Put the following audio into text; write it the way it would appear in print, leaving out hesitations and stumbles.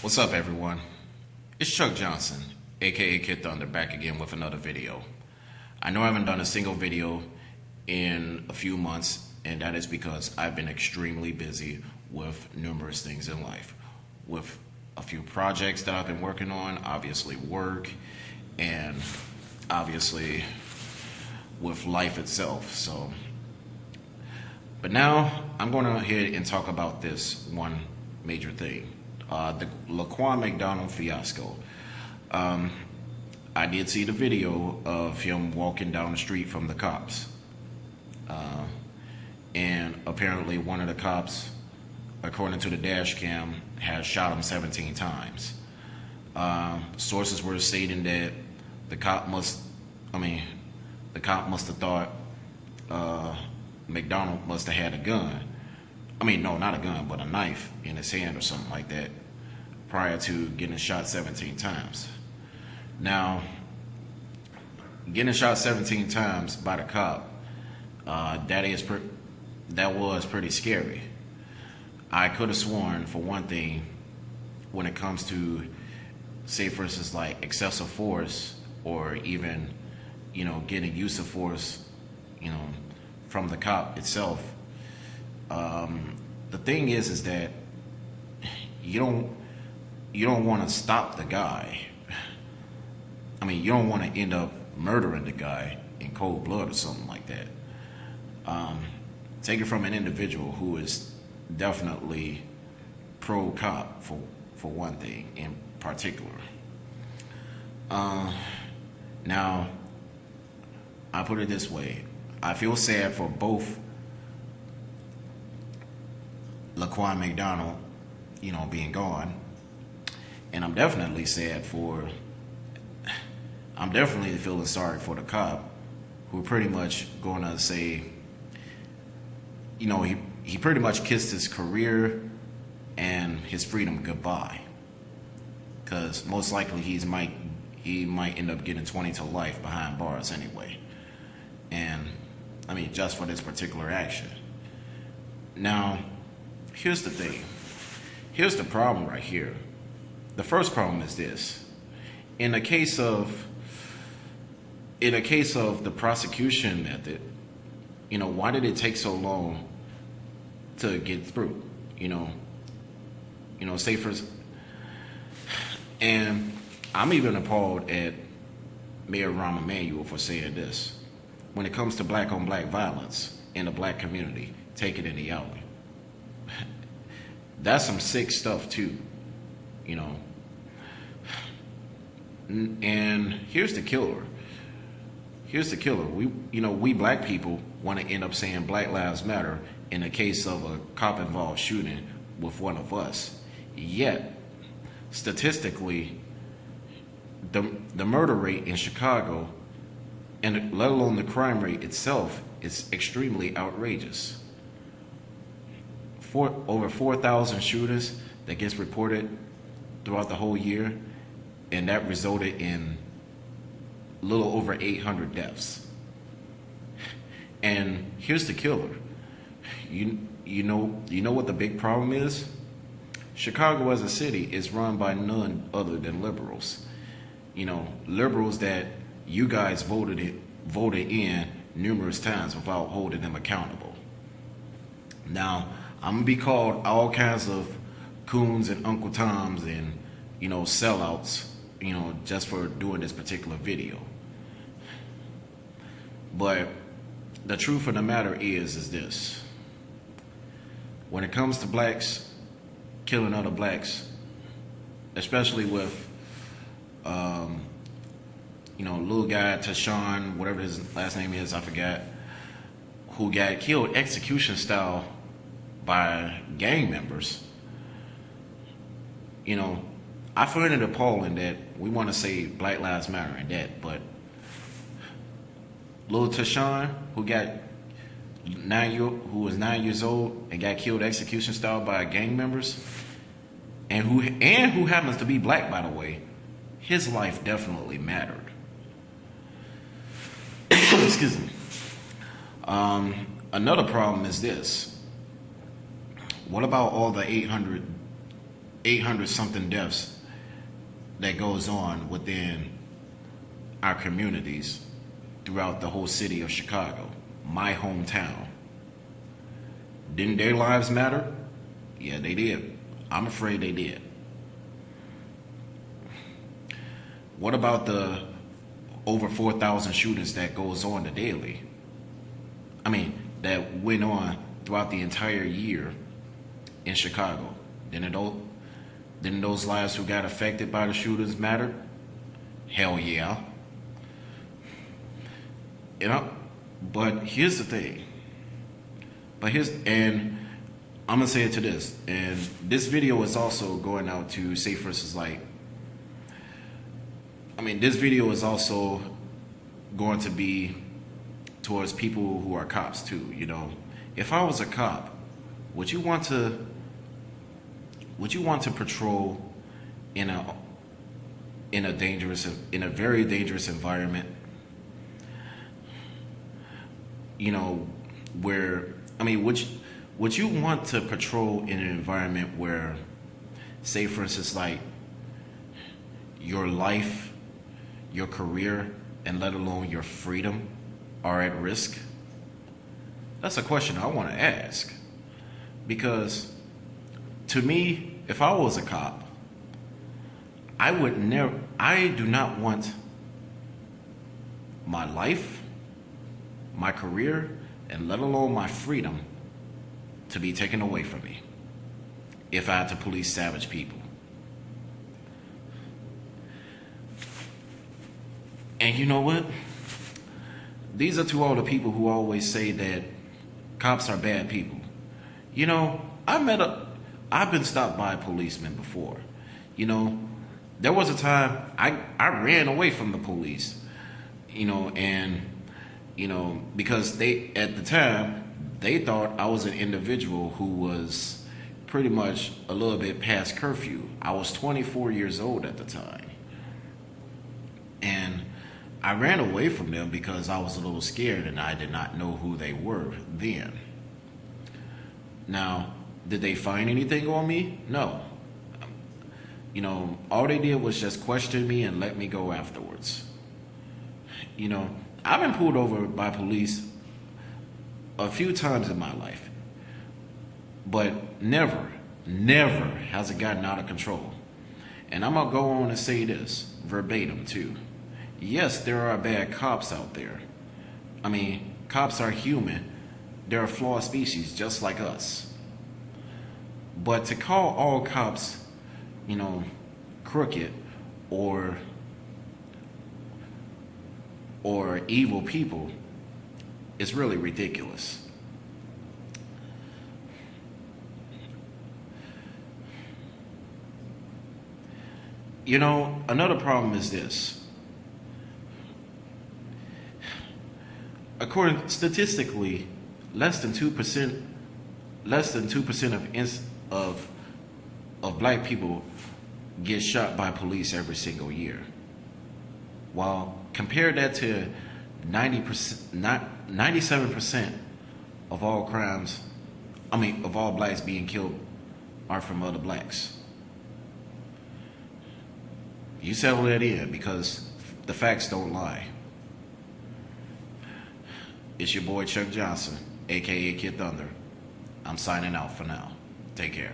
What's up, everyone? It's Chuck Johnson, a.k.a. Kid Thunder, back again with another video. I know I haven't done a single video in a few months, and that is because I've been extremely busy with numerous things in life. With a few projects that I've been working on, obviously work, and obviously with life itself. But now I'm going to ahead and talk about this one major thing. The LaQuan McDonald fiasco. I did see the video of him walking down the street from the cops. And apparently one of the cops, according to the dash cam, has shot him 17 times. Sources were stating that the cop must have thought McDonald must have had a gun. No, not a gun, but a knife in his hand or something like that prior to getting shot 17 times. Now, getting shot 17 times by the cop, that was pretty scary. I could have sworn, for one thing, when it comes to, say for instance, like excessive force or even, getting use of force, from the cop itself. The thing is that you don't want to stop the guy. You don't want to end up murdering the guy in cold blood or something like that. Take it from an individual who is definitely pro-cop for one thing in particular. Now, I put it this way. I feel sad for both LaQuan McDonald, being gone. And I'm definitely feeling sorry for the cop, who pretty much going to say, he pretty much kissed his career and his freedom goodbye. Because most likely he might end up getting 20 to life behind bars anyway. And, just for this particular action. Now, here's the thing. Here's the problem right here. The first problem is this. In a case of the prosecution method, why did it take so long to get through? Say for, and I'm even appalled at Mayor Rahm Emanuel for saying this. When it comes to black on black violence in the black community, take it in the alley. That's some sick stuff too, And here's the killer. We black people want to end up saying Black Lives Matter in the case of a cop-involved shooting with one of us. Yet, statistically, the murder rate in Chicago, and let alone the crime rate itself, is extremely outrageous. Over 4,000 shooters that gets reported throughout the whole year, and that resulted in a little over 800 deaths. And here's the killer. You know what the big problem is? Chicago as a city is run by none other than liberals. Liberals that you guys voted in numerous times without holding them accountable. Now, I'm gonna be called all kinds of coons and Uncle Toms and sellouts, just for doing this particular video. But the truth of the matter is this. When it comes to blacks killing other blacks, especially with little guy Tashawn, whatever his last name is, I forgot, who got killed execution style by gang members. I find it appalling that we want to say Black Lives Matter and that, but little Tashawn, who was 9 years old and got killed execution style by gang members, and who happens to be black, by the way, his life definitely mattered. Excuse me. Another problem is this. What about all the 800 800 something deaths that goes on within our communities throughout the whole city of Chicago, my hometown. Didn't their lives matter? Yeah, they did. I'm afraid they did. What about the over 4,000 shootings that goes on daily? I mean, that went on throughout the entire year in Chicago. Didn't those lives who got affected by the shootings matter? Hell yeah. You know, but here's the thing. And I'm gonna say it to this, and this video is also going out to say versus like. I mean, this video is also going to be towards people who are cops too. You know, if I was a cop, would you want to patrol in a very dangerous environment? You know, where I mean, would you want to patrol in an environment where, say for instance, like your life, your career, and let alone your freedom are at risk? That's a question I want to ask. Because to me, if I was a cop, I do not want my life, my career, and let alone my freedom to be taken away from me if I had to police savage people. And you know what? These are to all the people who always say that cops are bad people. You know, I've been stopped by a policeman before. You know, there was a time I ran away from the police, you know, and, you know, because at the time, they thought I was an individual who was pretty much a little bit past curfew. I was 24 years old at the time. And I ran away from them because I was a little scared and I did not know who they were then. Now, did they find anything on me? No. You know, all they did was just question me and let me go afterwards. You know, I've been pulled over by police a few times in my life, but never has it gotten out of control. And I'm gonna go on and say this verbatim too. Yes, there are bad cops out there. I mean, cops are human. They're a flawed species just like us. But to call all cops, you know, crooked or evil people is really ridiculous. You know, another problem is this. According statistically, less than 2% of black people get shot by police every single year. While compare that to 97% of all crimes, of all blacks being killed are from other blacks. You settle that in because the facts don't lie. It's your boy Chuck Johnson, a.k.a. Kid Thunder. I'm signing out for now. Take care.